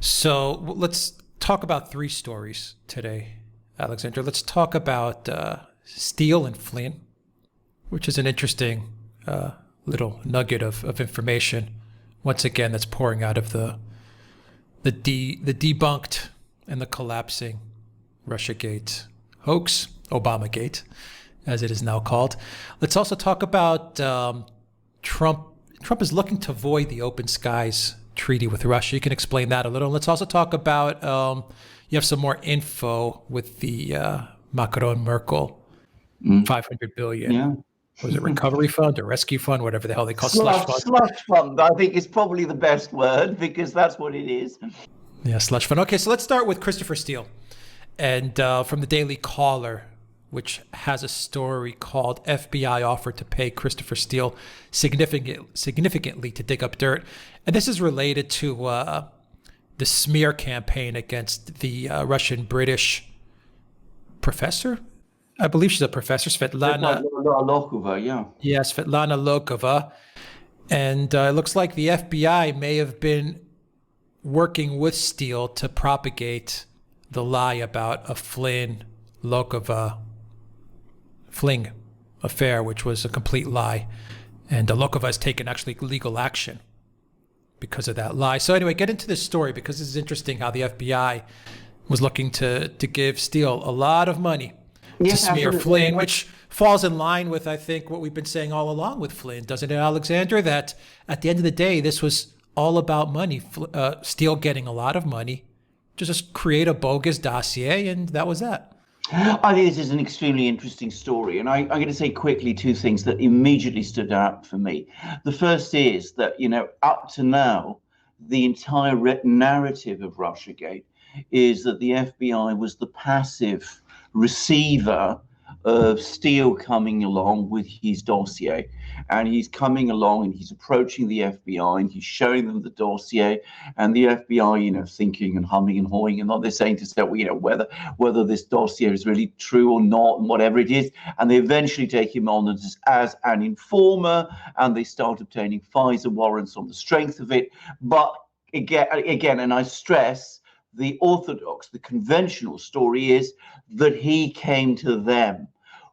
So let's talk about three stories today, Alexandra. Let's talk about Steele and Flynn, which is an interesting little nugget of information. Once again, that's pouring out of the debunked and the collapsing Russiagate hoax, Obamagate, as it is now called. Let's also talk about Trump. Trump is looking to void the Open Skies Treaty with Russia. You can explain that a little. Let's also talk about, you have some more info with the Macron-Merkel 500 billion. Yeah. Was it recovery fund or rescue fund, whatever the hell they call slush fund? Slush fund, I think, is probably the best word because that's what it is. Yeah, slush fund. Okay, so let's start with Christopher Steele. And from the Daily Caller, which has a story called FBI Offered to Pay Christopher Steele significantly to dig up dirt. And this is related to the smear campaign against the Russian-British professor. I believe she's a professor, Svetlana Lokova, yeah. Yeah, Svetlana Lokova. And it looks like the FBI may have been working with Steele to propagate the lie about a Flynn-Lokova fling affair, which was a complete lie. And Lokova has taken actually legal action because of that lie. So anyway, get into this story because this is interesting how the FBI was looking to give Steele a lot of money to smear Flynn, which falls in line with, I think, what we've been saying all along with Flynn, doesn't it, Alexander? That at the end of the day, this was all about money. Steele getting a lot of money to just create a bogus dossier, and that was that. I think this is an extremely interesting story, and I'm going to say quickly two things that immediately stood out for me. The first is that, up to now, the entire narrative of Russiagate is that the FBI was the passive receiver of Steele coming along with his dossier. And he's coming along and he's approaching the FBI and he's showing them the dossier, and the FBI, thinking and humming and hawing, and they're saying to say, whether this dossier is really true or not, and whatever it is. And they eventually take him on as an informer, and they start obtaining FISA warrants on the strength of it. But again, and I stress, the orthodox, the conventional story is that he came to them.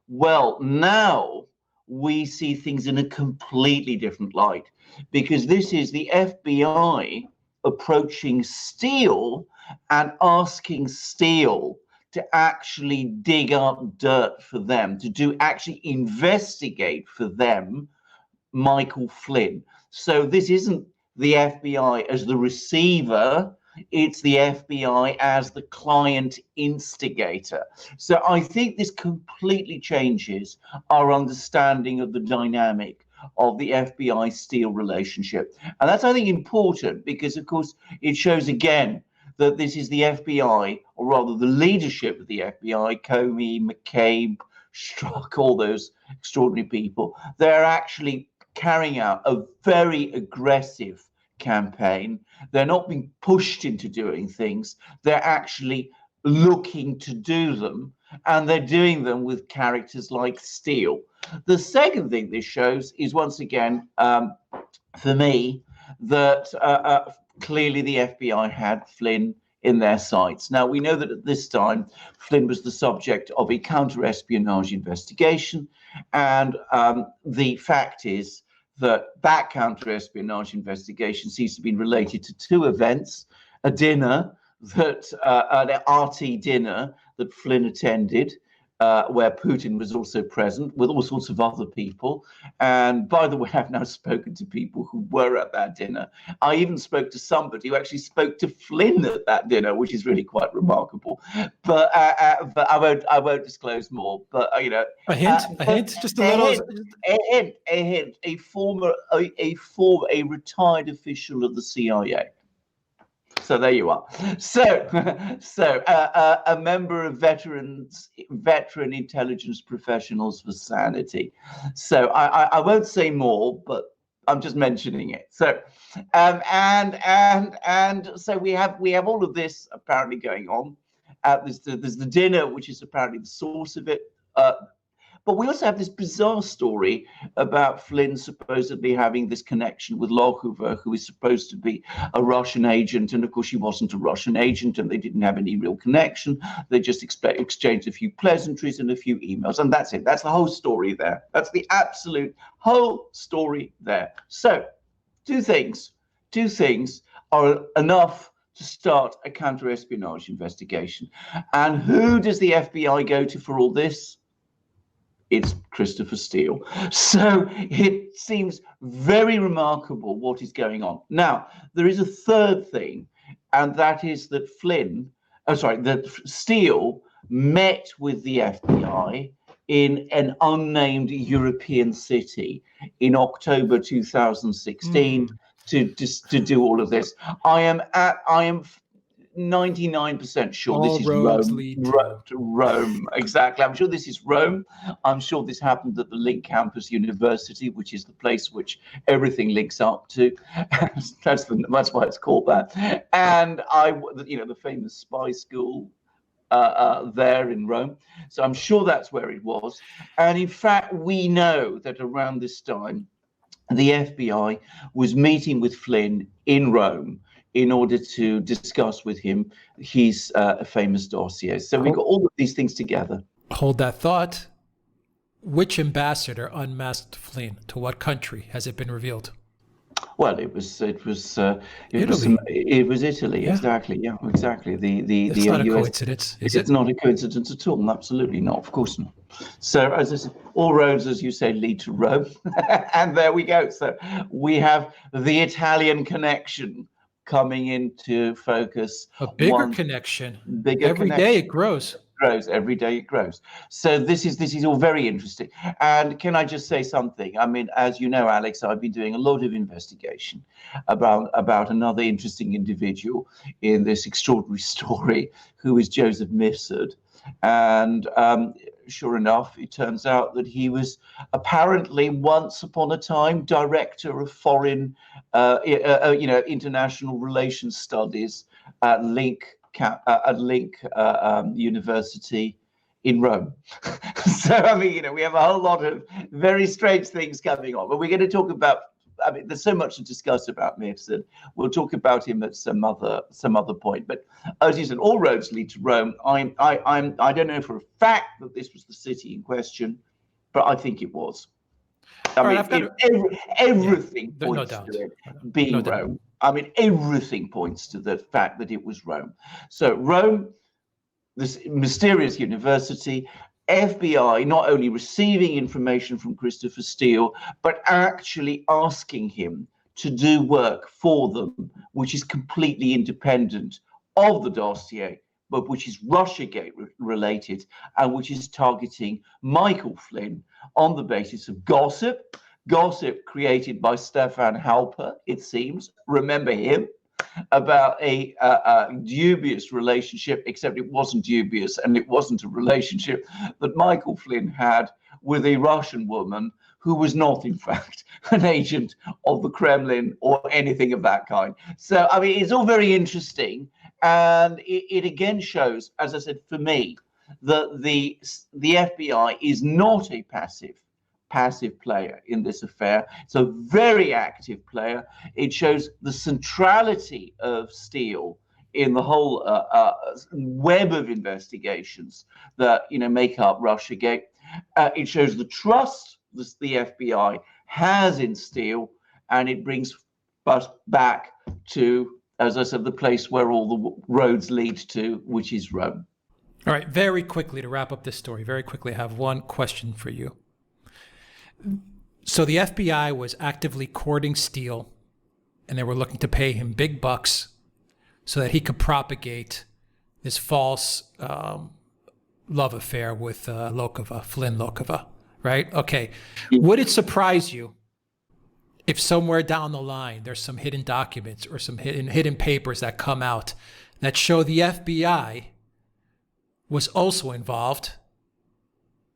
Well, now we see things in a completely different light, because this is the FBI approaching Steele and asking Steele to actually dig up dirt for them, to actually investigate for them Michael Flynn. So this isn't the FBI as the receiver, it's the FBI as the client instigator. So I think this completely changes our understanding of the dynamic of the FBI-Steele relationship. And that's, I think, important because, of course, it shows again that this is the FBI, or rather the leadership of the FBI, Comey, McCabe, Strzok, all those extraordinary people. They're actually carrying out a very aggressive campaign. They're not being pushed into doing things. They're actually looking to do them, and they're doing them with characters like Steele. The second thing this shows is, once again, for me, that clearly the FBI had Flynn in their sights. Now, we know that at this time, Flynn was the subject of a counter-espionage investigation, and the fact is that counter-espionage investigation seems to be related to two events: a dinner an RT dinner that Flynn attended, where Putin was also present with all sorts of other people. And by the way, I've now spoken to people who were at that dinner. I even spoke to somebody who actually spoke to Flynn at that dinner, which is really quite remarkable. But I won't disclose more. But a hint, just a little. A hint. A retired official of the CIA. So there you are. So a member of veteran intelligence professionals for sanity. So I won't say more, but I'm just mentioning it. So and so we have all of this apparently going on. There's the dinner, which is apparently the source of it. But we also have this bizarre story about Flynn supposedly having this connection with Lokova, who is supposed to be a Russian agent. And of course, she wasn't a Russian agent, and they didn't have any real connection. They just exchanged a few pleasantries and a few emails. And that's it. That's the whole story there. That's the absolute whole story there. So two things are enough to start a counter-espionage investigation. And who does the FBI go to for all this? It's Christopher Steele. So it seems very remarkable what is going on. Now, there is a third thing, and that is that that Steele met with the FBI in an unnamed European city in October 2016 to do all of this. I am 99% sure all this is Rome. Exactly. I'm sure this is Rome. I'm sure this happened at the Link Campus University, which is the place which everything links up to. That's why it's called that. And the famous spy school there in Rome. So I'm sure that's where it was. And in fact, we know that around this time, the FBI was meeting with Flynn in Rome in order to discuss with him his famous dossier. So we got all of these things together. Hold that thought. Which ambassador unmasked Flynn? To what country has it been revealed? Well, it was Italy. Yeah. Exactly. Yeah, exactly. It's not a coincidence, is it? It's not a coincidence at all. Absolutely not. Of course not. So, as I said, all roads, as you say, lead to Rome, and there we go. So we have the Italian connection coming into focus. A bigger connection. Every day it grows. Every day it grows. So this is all very interesting. And can I just say something? I mean, as you know, Alex, I've been doing a lot of investigation about another interesting individual in this extraordinary story, who is Joseph Mifsud. And sure enough, it turns out that he was apparently once upon a time director of foreign, international relations studies at Link University in Rome. So, I mean, we have a whole lot of very strange things coming on. But we're going to talk about, there's so much to discuss about Mifsud. We'll talk about him at some other point. But as you said, all roads lead to Rome. I don't know for a fact that this was the city in question, but I think it was. Everything points to it being Rome. I mean, everything points to the fact that it was Rome. So Rome, this mysterious university, FBI not only receiving information from Christopher Steele, but actually asking him to do work for them, which is completely independent of the dossier, but which is Russiagate related, and which is targeting Michael Flynn on the basis of gossip created by Stefan Halper, it seems. Remember him? About a dubious relationship, except it wasn't dubious, and it wasn't a relationship that Michael Flynn had with a Russian woman who was not, in fact, an agent of the Kremlin or anything of that kind. So, I mean, it's all very interesting. And it again shows, as I said, for me, that the FBI is not a passive player in this affair. It's a very active player. It shows the centrality of Steele in the whole web of investigations that make up Russiagate. It shows the trust the FBI has in Steele, and it brings us back to, as I said, the place where all the roads lead to, which is Rome. All right, very quickly to wrap up this story, very quickly, I have one question for you. So the FBI was actively courting Steele, and they were looking to pay him big bucks so that he could propagate this false love affair with Flynn Lokova, right? Okay. Would it surprise you if somewhere down the line there's some hidden documents or some hidden papers that come out that show the FBI was also involved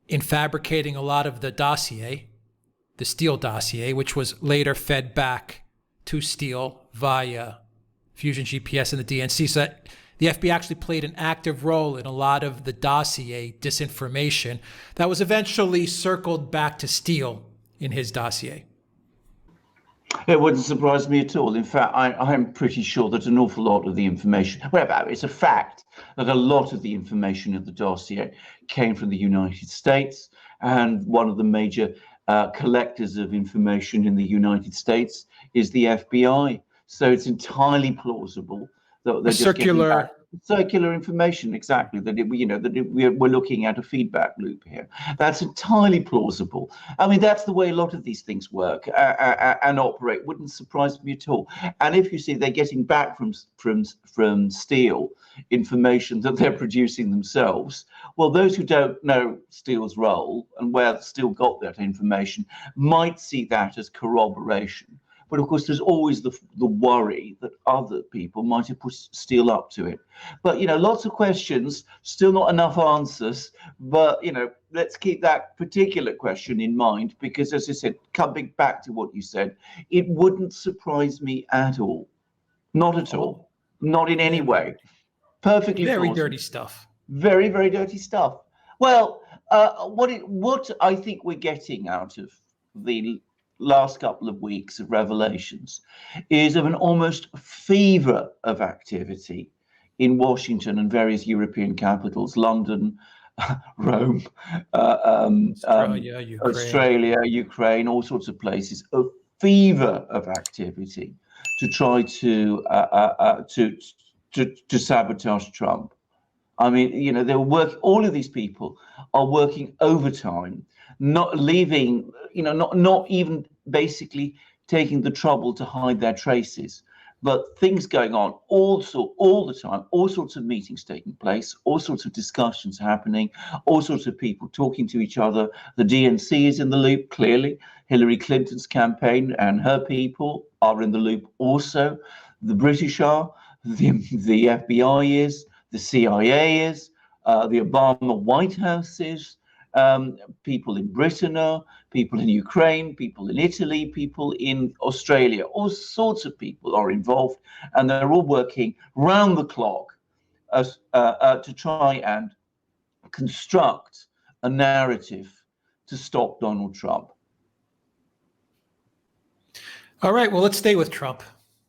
in fabricating a lot of the dossier, the Steele dossier, which was later fed back to Steele via Fusion GPS and the DNC? So that The FBI actually played an active role in a lot of the dossier disinformation that was eventually circled back to Steele in his dossier. It wouldn't surprise me at all. In fact, I'm pretty sure that an awful lot of the information, well, it's a fact that a lot of the information in the dossier came from the United States, and one of the major collectors of information in the United States is the FBI. So it's entirely plausible that they're just getting back circular information, exactly, that we're looking at a feedback loop here. That's entirely plausible. I mean, that's the way a lot of these things work and operate. Wouldn't surprise me at all. And if you see they're getting back from Steele information that they're producing themselves, well, those who don't know Steele's role and where Steele got that information might see that as corroboration. But of course, there's always the worry that other people might have put Steele up to it. But, lots of questions, still not enough answers. But, let's keep that particular question in mind, because, as I said, coming back to what you said, it wouldn't surprise me at all. Not at all. Not in any way. Perfectly very plausible. Dirty stuff. Very, very dirty stuff. Well, what I think we're getting out of the last couple of weeks of revelations is of an almost fever of activity in Washington and various European capitals, London, Rome, Australia, Ukraine, all sorts of places, a fever of activity to try to sabotage Trump. I mean, all of these people are working overtime, not leaving, not even basically taking the trouble to hide their traces, but things going on all the time, all sorts of meetings taking place, all sorts of discussions happening, all sorts of people talking to each other. The DNC is in the loop, clearly. Hillary Clinton's campaign and her people are in the loop also. The British are, the FBI is, the CIA is, the Obama White House is, people in Britain are, people in Ukraine, people in Italy, people in Australia, all sorts of people are involved, and they're all working round the clock to try and construct a narrative to stop Donald Trump. All right, well, let's stay with Trump.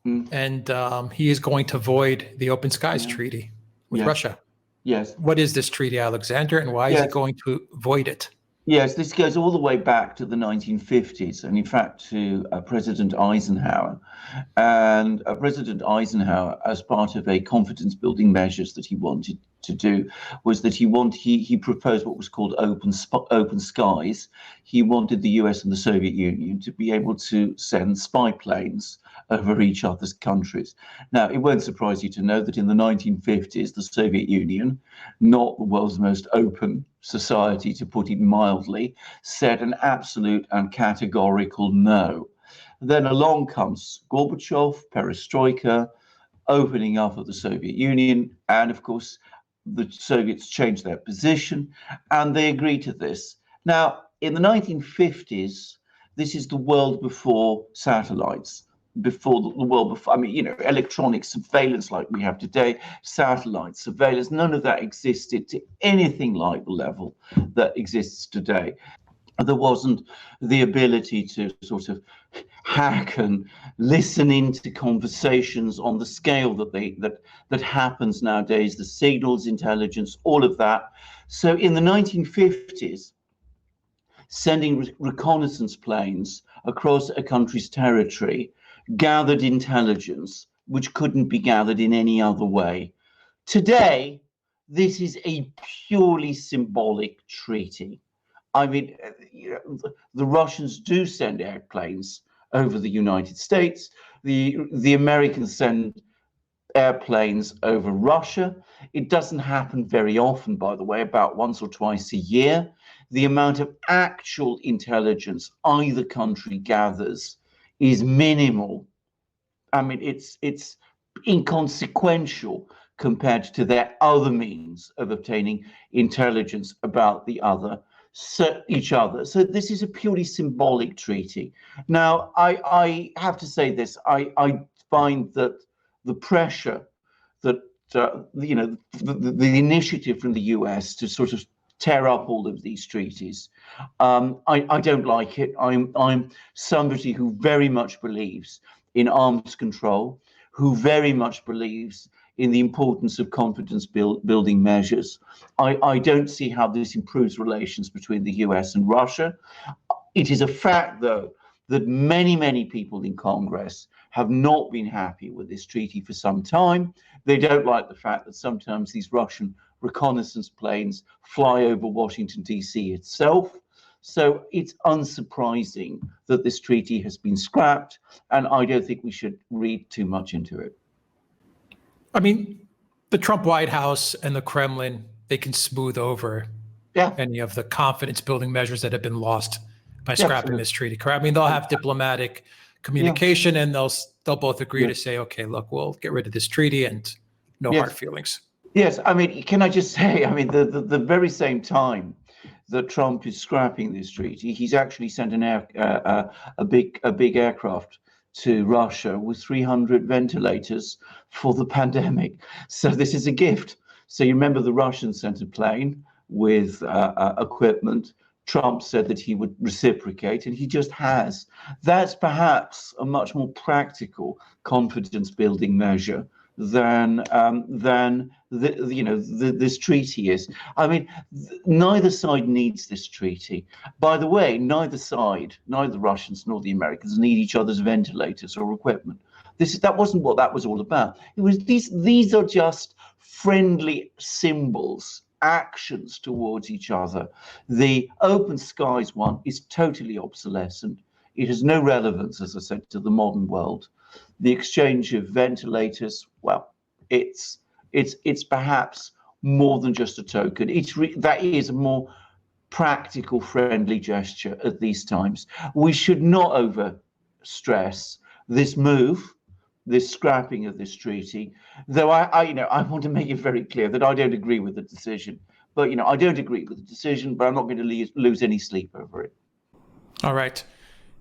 And he is going to void the Open Skies Treaty with Russia. Yes. What is this treaty, Alexander, and why is he going to void it? Yes, this goes all the way back to the 1950s, and in fact to President Eisenhower. And President Eisenhower, as part of a confidence-building measures that he wanted to do, was that he proposed what was called open skies. He wanted the US and the Soviet Union to be able to send spy planes over each other's countries. Now, it won't surprise you to know that in the 1950s, the Soviet Union, not the world's most open society, to put it mildly, said an absolute and categorical no. Then along comes Gorbachev, Perestroika, opening up of the Soviet Union, and of course, the Soviets changed their position, and they agreed to this. Now, in the 1950s, this is the world before satellites. Electronic surveillance like we have today, satellite surveillance, none of that existed to anything like the level that exists today. There wasn't the ability to sort of hack and listen into conversations on the scale that happens nowadays, the signals intelligence, all of that. So in the 1950s, sending reconnaissance planes across a country's territory gathered intelligence which couldn't be gathered in any other way. Today, this is a purely symbolic treaty. I mean, the Russians do send airplanes over the United States. The Americans send airplanes over Russia. It doesn't happen very often, by the way, about once or twice a year. The amount of actual intelligence either country gathers is minimal. I mean, it's inconsequential compared to their other means of obtaining intelligence about each other. So this is a purely symbolic treaty. Now, I have to say this. I find that the pressure that the initiative from the US to sort of tear up all of these treaties. I don't like it. I'm somebody who very much believes in arms control, who very much believes in the importance of confidence building measures. I don't see how this improves relations between the US and Russia. It is a fact, though, that many people in Congress have not been happy with this treaty for some time. They don't like the fact that sometimes these Russian reconnaissance planes fly over Washington, D.C. itself. So it's unsurprising that this treaty has been scrapped, and I don't think we should read too much into it. I mean, the Trump White House and the Kremlin, they can smooth over any of the confidence building measures that have been lost by scrapping this treaty, correct? I mean, they'll have diplomatic communication and they'll both agree to say, okay, look, we'll get rid of this treaty and no hard feelings. Yes, I mean, can I just say, I mean, the very same time that Trump is scrapping this treaty, he's actually sent a big aircraft to Russia with 300 ventilators for the pandemic. So this is a gift. So you remember the Russians sent a plane with equipment. Trump said that he would reciprocate, and he just has. That's perhaps a much more practical confidence-building measure than this treaty is. I mean, neither side needs this treaty. By the way, neither the Russians nor the Americans, need each other's ventilators or equipment. That wasn't what that was all about. It was these are just friendly symbols, actions towards each other. The open skies one is totally obsolescent. It has no relevance, as I said, to the modern world. The exchange of ventilators, well, it's perhaps more than just a token. That is a more practical, friendly gesture at these times. We should not overstress this move, this scrapping of this treaty, though I want to make it very clear that I don't agree with the decision. But I don't agree with the decision, but I'm not going to lose any sleep over it. All right.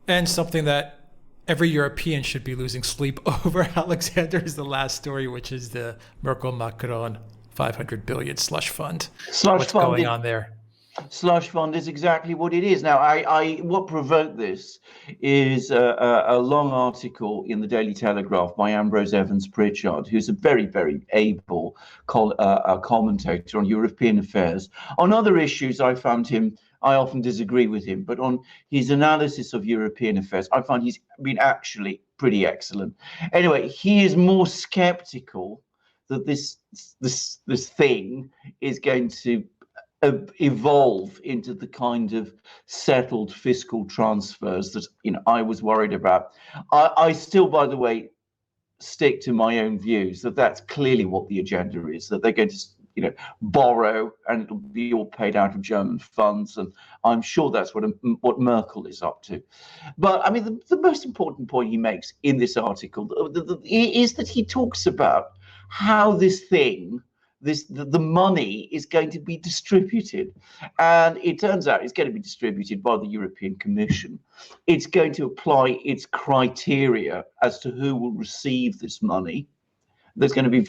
And something that every European should be losing sleep over, Alexander, is the last story, which is the Merkel-Macron 500 billion slush fund. What's going on there? Slush fund is exactly what it is. Now, what provoked this is a long article in the Daily Telegraph by Ambrose Evans-Pritchard, who's a very, very able commentator on European affairs. On other issues, I often disagree with him, but on his analysis of European affairs, I find he's been actually pretty excellent. Anyway, he is more skeptical that this thing is going to evolve into the kind of settled fiscal transfers that I was worried about. I still, by the way, stick to my own views that that's clearly what the agenda is, that they're going to borrow and it'll be all paid out of German funds, and I'm sure that's what Merkel is up to. But I mean, the most important point he makes in this article is that he talks about how this thing, the money is going to be distributed, and it turns out it's going to be distributed by the European Commission. It's going to apply its criteria as to who will receive this money. There's going to be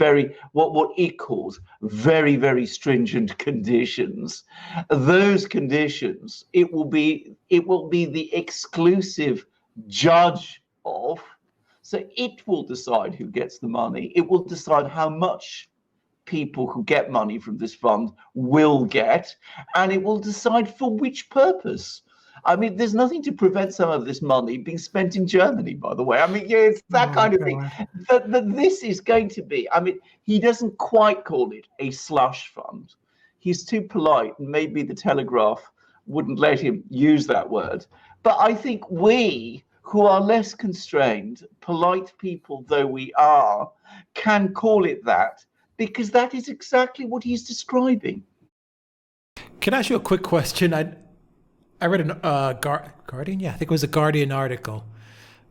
what it calls very, very stringent conditions. Those conditions, it will be the exclusive judge of. So it will decide who gets the money. It will decide how much people who get money from this fund will get, and it will decide for which purpose. I mean, there's nothing to prevent some of this money being spent in Germany, by the way. I mean, it's that kind of thing. But this is going to be, I mean, he doesn't quite call it a slush fund. He's too polite, and maybe the Telegraph wouldn't let him use that word. But I think we, who are less constrained, polite people though we are, can call it that, because that is exactly what he's describing. Can I ask you a quick question? I read an Guardian, I think it was a Guardian article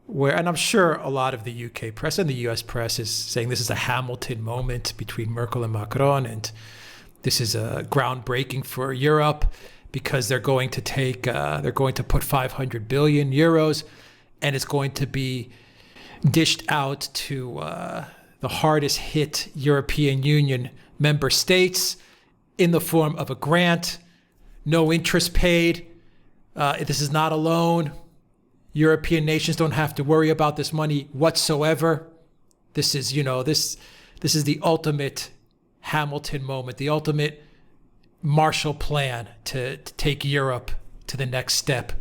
where, and I'm sure a lot of the UK press and the US press is saying this is a Hamilton moment between Merkel and Macron, and this is a groundbreaking for Europe because they're going to put 500 billion euros, and it's going to be dished out to the hardest hit European Union member states in the form of a grant, no interest paid. This is not a loan. European nations don't have to worry about this money whatsoever. This is, this is the ultimate Hamilton moment, the ultimate Marshall Plan to take Europe to the next step.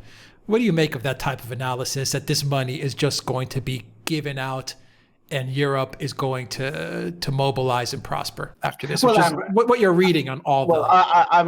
What do you make of that type of analysis, that this money is just going to be given out and Europe is going to mobilize and prosper after this? Well, which is what you're reading on all well, the... I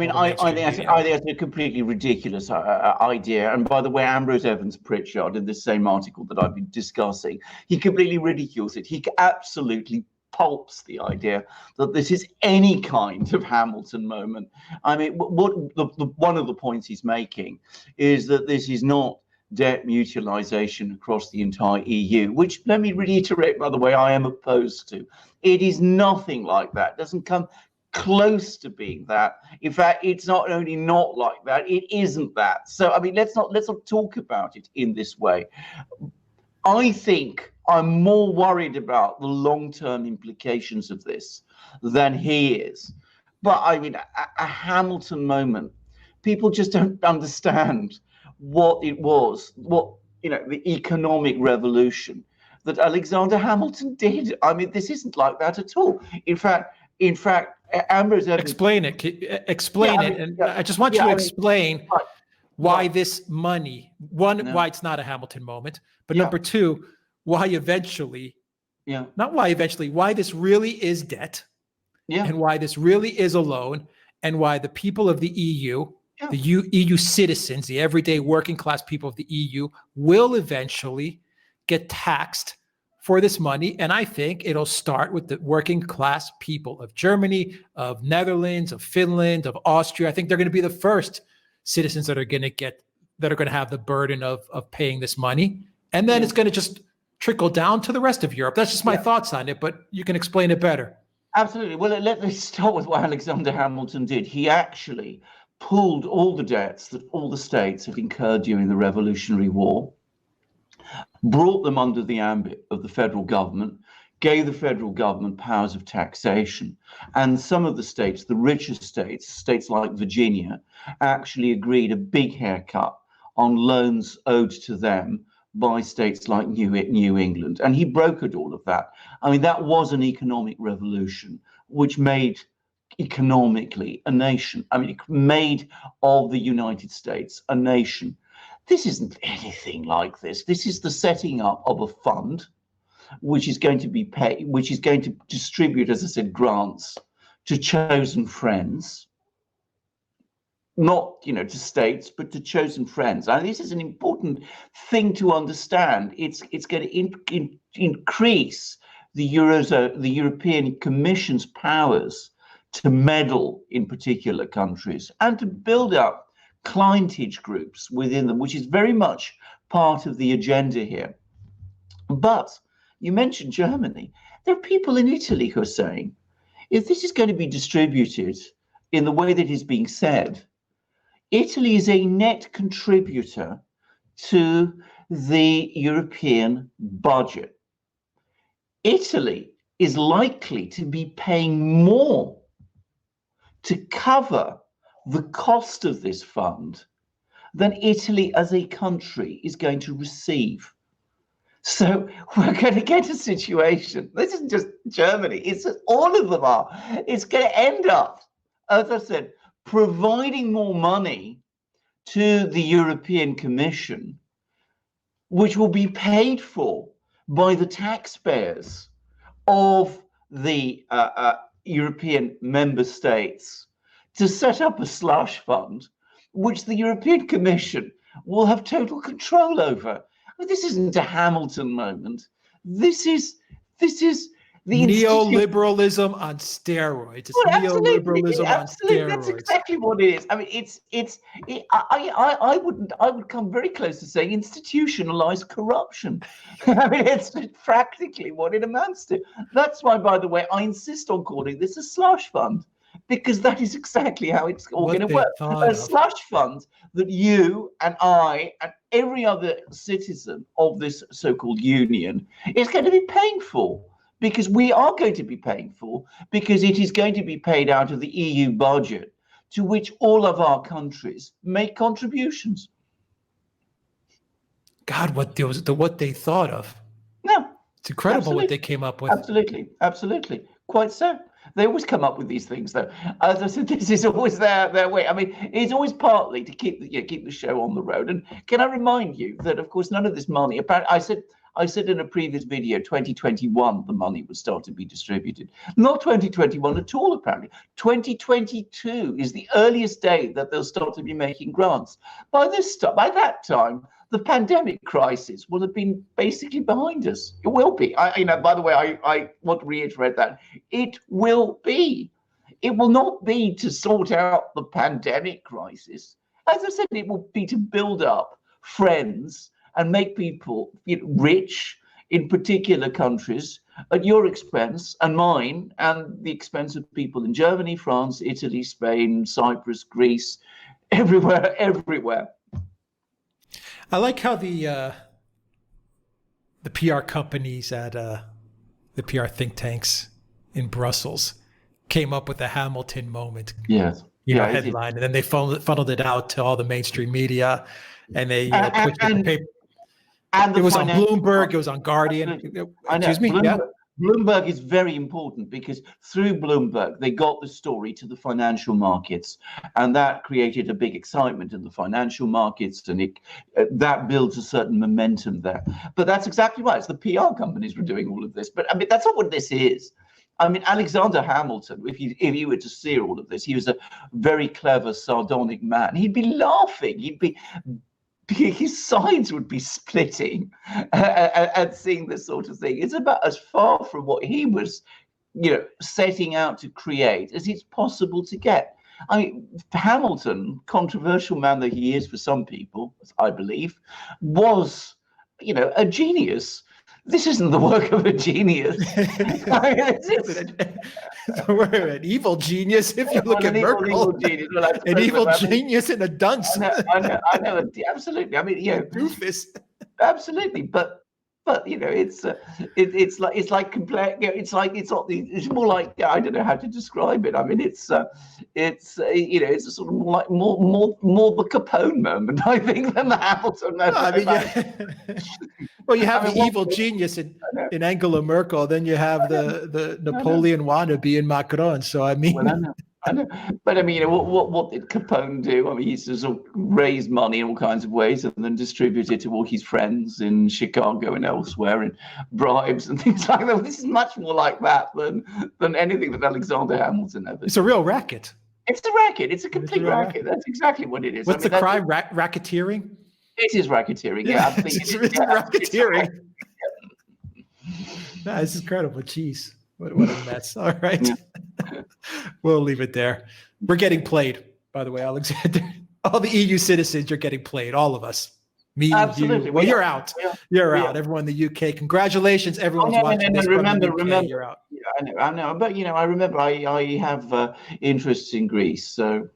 think that's a completely ridiculous idea. And by the way, Ambrose Evans Pritchard, in this same article that I've been discussing, he completely ridicules it. He absolutely pulps the idea that this is any kind of Hamilton moment. I mean, one of the points he's making is that this is not debt mutualization across the entire EU, which, let me reiterate, by the way, I am opposed to. It is nothing like that. It doesn't come close to being that. In fact, it's not only not like that, it isn't that. So, I mean, let's not talk about it in this way. I think I'm more worried about the long-term implications of this than he is. But I mean, a Hamilton moment, people just don't understand what it was, the economic revolution that Alexander Hamilton did. I mean, this isn't like that at all. In fact, Ambrose Evans... Explain it. I just want you to explain why this money, why it's not a Hamilton moment, but number two, why this really is debt, and why this really is a loan, and why the people of the EU, the EU citizens, the everyday working class people of the EU, will eventually get taxed for this money. And I think it'll start with the working class people of Germany, of Netherlands, of Finland, of Austria. I think they're going to be the first citizens that are going to have the burden of paying this money. And then it's going to just trickle down to the rest of Europe. That's just my thoughts on it, but you can explain it better. Absolutely. Well, let me start with what Alexander Hamilton did. He actually pulled all the debts that all the states had incurred during the Revolutionary War, brought them under the ambit of the federal government, gave the federal government powers of taxation. And some of the states, the richer states, states like Virginia, actually agreed a big haircut on loans owed to them by states like New England. And he brokered all of that. I mean, that was an economic revolution which made economically a nation. I mean, it made of the United States a nation. This isn't anything like this. This is the setting up of a fund which is going to be paid, which is going to distribute, as I said, grants to chosen friends, not, to states, but to chosen friends. And this is an important thing to understand. It's going to increase the Eurozone, the European Commission's powers to meddle in particular countries and to build up clientage groups within them, which is very much part of the agenda here. But you mentioned Germany. There are people in Italy who are saying, if this is going to be distributed in the way that is being said, Italy is a net contributor to the European budget. Italy is likely to be paying more to cover the cost of this fund than Italy as a country is going to receive. So we're going to get a situation, this isn't just Germany, it's all of them are. It's going to end up, as I said, providing more money to the European Commission, which will be paid for by the taxpayers of the European member states to set up a slush fund, which the European Commission will have total control over. I mean, this isn't a Hamilton moment. This is the neoliberalism on steroids. It's neoliberalism on steroids. That's exactly what it is. I mean, I would come very close to saying institutionalized corruption. I mean, it's practically what it amounts to. That's why, by the way, I insist on calling this a slush fund, because that is exactly how it's all going to work. A slush fund that you and I and every other citizen of this so-called union is going to be paying for, because we are going to be paying for, because it is going to be paid out of the EU budget, to which all of our countries make contributions. God, what they thought of. No. It's incredible Absolutely. what they came up with. Absolutely. Quite so. They always come up with these things, though. As I said, this is always their way. I mean, it's always partly to keep the show on the road. And can I remind you that, of course, none of this money. Apparently, I said in a previous video, 2021, the money would start to be distributed. Not 2021 at all, apparently. 2022 is the earliest day that they'll start to be making grants. By that time, the pandemic crisis will have been basically behind us. It will be. By the way, I want to reiterate that. It will be. It will not be to sort out the pandemic crisis. As I said, it will be to build up friends and make people rich in particular countries at your expense and mine, and the expense of people in Germany, France, Italy, Spain, Cyprus, Greece, everywhere. I like how the PR companies at the PR think tanks in Brussels came up with the Hamilton moment. Yes. Headline, and then they funneled it out to all the mainstream media, and they pushed it in the paper. And it was on Bloomberg. It was on Guardian. Excuse me. Bloomberg is very important because through Bloomberg, they got the story to the financial markets, and that created a big excitement in the financial markets, and that builds a certain momentum there. But that's exactly right. It's the PR companies were doing all of this. But I mean, that's not what this is. I mean, Alexander Hamilton, if you were to see all of this, he was a very clever, sardonic man. He'd be laughing. His sides would be splitting at seeing this sort of thing. It's about as far from what he was, setting out to create as it's possible to get. I mean, Hamilton, controversial man that he is for some people, I believe, was, a genius. This isn't the work of a genius. We're an evil genius if you look at Merkel. An evil genius and a dunce. I know, absolutely. I mean, doofus. Absolutely, but it's more like, I don't know how to describe it. I mean, it's a sort of more the Capone moment, I think, than the Hamilton moment. I mean, well, you have the evil genius in Angela Merkel, then you have the Napoleon wannabe in Macron. So I mean, I know. But I mean, what did Capone do? I mean, he used to sort of raise money in all kinds of ways and then distribute it to all his friends in Chicago and elsewhere in bribes and things like that. This is much more like that than anything that Alexander Hamilton ever did. It's a real racket. It's a racket. It's a complete racket. That's exactly what it is. What's the crime? Racketeering? It is racketeering. Yeah, I think it's racketeering. No, this is incredible. Jeez. What a mess. All right. Yeah. We'll leave it there. We're getting played, by the way, Alexander. All the EU citizens are getting played. All of us. Me, absolutely. You. Well, you're out. You're out. Everyone in the UK. Congratulations. Everyone's watching this. Remember, you're out. Yeah, I know. But, I remember I have interests in Greece. So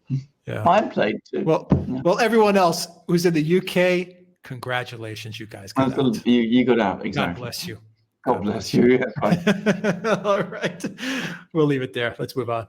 I'm played too. Well, everyone else who's in the UK, congratulations, you guys. You got out. Exactly. God bless you. God bless you. Yeah, All right. We'll leave it there. Let's move on.